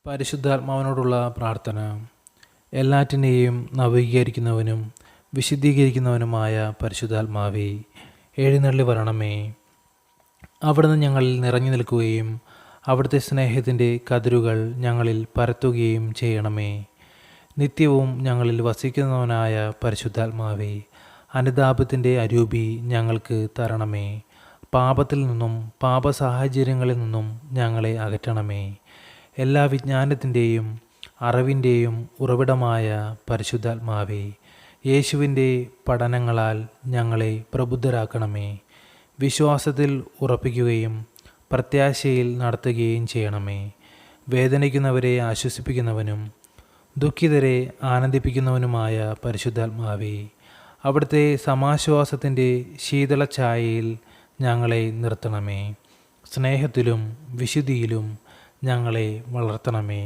പരിശുദ്ധാത്മാവിനോടുള്ള പ്രാർത്ഥന. എല്ലാറ്റിനെയും നവീകരിക്കുന്നവനും വിശുദ്ധീകരിക്കുന്നവനുമായ പരിശുദ്ധാത്മാവേ, എഴുന്നള്ളി വരണമേ. അവിടുന്ന് ഞങ്ങളിൽ നിറഞ്ഞു നിൽക്കുകയും അവിടുത്തെ സ്നേഹത്തിൻ്റെ കതിരുകൾ ഞങ്ങളിൽ പരത്തുകയും ചെയ്യണമേ. നിത്യവും ഞങ്ങളിൽ വസിക്കുന്നവനായ പരിശുദ്ധാത്മാവേ, അനുതാപത്തിൻ്റെ അരൂപി ഞങ്ങൾക്ക് തരണമേ. പാപത്തിൽ നിന്നും പാപസാഹചര്യങ്ങളിൽ നിന്നും ഞങ്ങളെ അകറ്റണമേ. എല്ലാ വിജ്ഞാനത്തിൻ്റെയും അറിവിൻ്റെയും ഉറവിടമായ പരിശുദ്ധാത്മാവേ, യേശുവിൻ്റെ പഠനങ്ങളാൽ ഞങ്ങളെ പ്രബുദ്ധരാക്കണമേ. വിശ്വാസത്തിൽ ഉറപ്പിക്കുകയും പ്രത്യാശയിൽ നടത്തുകയും ചെയ്യണമേ. വേദനിക്കുന്നവരെ ആശ്വസിപ്പിക്കുന്നവനും ദുഃഖിതരെ ആനന്ദിപ്പിക്കുന്നവനുമായ പരിശുദ്ധാത്മാവേ, അവിടുത്തെ സമാശ്വാസത്തിൻ്റെ ശീതളഛായയിൽ ഞങ്ങളെ നിർത്തണമേ. സ്നേഹത്തിലും വിശുദ്ധിയിലും ഞങ്ങളെ വളർത്തണമേ.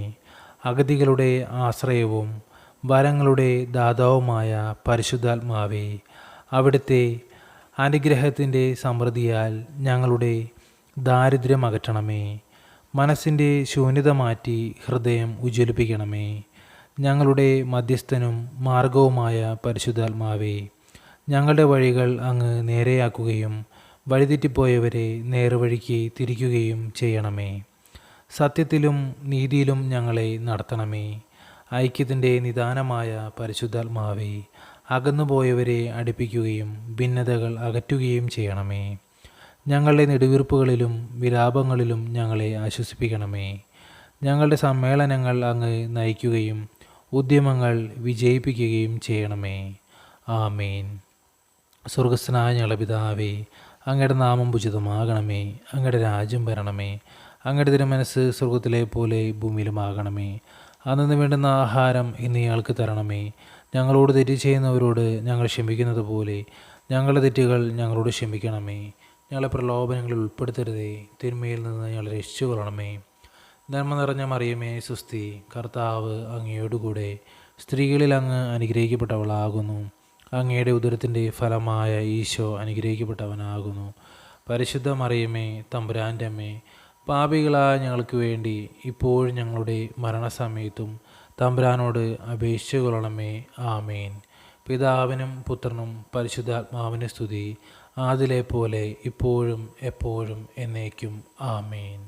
അഗതികളുടെ ആശ്രയവും വരങ്ങളുടെ ദാതാവുമായ പരിശുദ്ധാത്മാവേ, അവിടുത്തെ അനുഗ്രഹത്തിൻ്റെ സമൃദ്ധിയാൽ ഞങ്ങളുടെ ദാരിദ്ര്യം അകറ്റണമേ. മനസ്സിൻ്റെ ശൂന്യത മാറ്റി ഹൃദയം ഉജ്ജ്വലിപ്പിക്കണമേ. ഞങ്ങളുടെ മധ്യസ്ഥനും മാർഗവുമായ പരിശുദ്ധാത്മാവേ, ഞങ്ങളുടെ വഴികൾ അങ്ങ് നേരെയാക്കുകയും വഴിതെറ്റിപ്പോയവരെ നേർവഴിക്ക് തിരിക്കുകയും ചെയ്യണമേ. സത്യത്തിലും നീതിയിലും ഞങ്ങളെ നടത്തണമേ. ഐക്യത്തിൻ്റെ നിദാനമായ പരിശുദ്ധാത്മാവേ, അകന്നുപോയവരെ അടുപ്പിക്കുകയും ഭിന്നതകൾ അകറ്റുകയും ചെയ്യണമേ. ഞങ്ങളുടെ നെടുവീർപ്പുകളിലും വിലാപങ്ങളിലും ഞങ്ങളെ ആശ്വസിപ്പിക്കണമേ. ഞങ്ങളുടെ സമ്മേളനങ്ങൾ അങ്ങ് നയിക്കുകയും ഉദ്യമങ്ങൾ വിജയിപ്പിക്കുകയും ചെയ്യണമേ. ആമേൻ. സ്വർഗസ്ഥനായ ഞങ്ങളുടെ പിതാവേ, അങ്ങയുടെ നാമം ഉചിതമാകണമേ. അങ്ങയുടെ രാജ്യം വരണമേ. അങ്ങയുടെ തിരുമനസ്സ് സ്വർഗത്തിലെ പോലെ ഭൂമിയിലുമാകണമേ. അന്നു വേണ്ടുന്ന ആഹാരം ഇന്ന് ഞങ്ങൾക്ക് തരണമേ. ഞങ്ങളോട് തെറ്റ് ചെയ്യുന്നവരോട് ഞങ്ങൾ ക്ഷമിക്കുന്നത് പോലെ ഞങ്ങളുടെ തെറ്റുകൾ ഞങ്ങളോട് ക്ഷമിക്കണമേ. ഞങ്ങളെ പ്രലോഭനങ്ങളിൽ ഉൾപ്പെടുത്തരുതേ, തിന്മയിൽ നിന്ന് ഞങ്ങളെ രക്ഷിച്ചുകൊള്ളണമേ. നന്മ നിറഞ്ഞ മറിയമേ, സുസ്തി, കർത്താവ് അങ്ങയോടുകൂടെ സ്ത്രീകളിൽ അങ്ങ് അനുഗ്രഹിക്കപ്പെട്ടവളാകുന്നു. അങ്ങയുടെ ഉദരത്തിൻ്റെ ഫലമായ ഈശോ അനുഗ്രഹിക്കപ്പെട്ടവനാകുന്നു. പരിശുദ്ധ മറിയമേ, തമ്പുരാൻ്റെ അമ്മേ, പാപികളായ ഞങ്ങൾക്ക് വേണ്ടി ഇപ്പോഴും ഞങ്ങളുടെ മരണസമയത്തും തമ്പുരാനോട് അപേക്ഷിച്ചു കൊള്ളണമേ. ആമേൻ. പിതാവിനും പുത്രനും പരിശുദ്ധാത്മാവിന് സ്തുതി, ആദിലെ പോലെ ഇപ്പോഴും എപ്പോഴും എന്നേക്കും. ആമേൻ.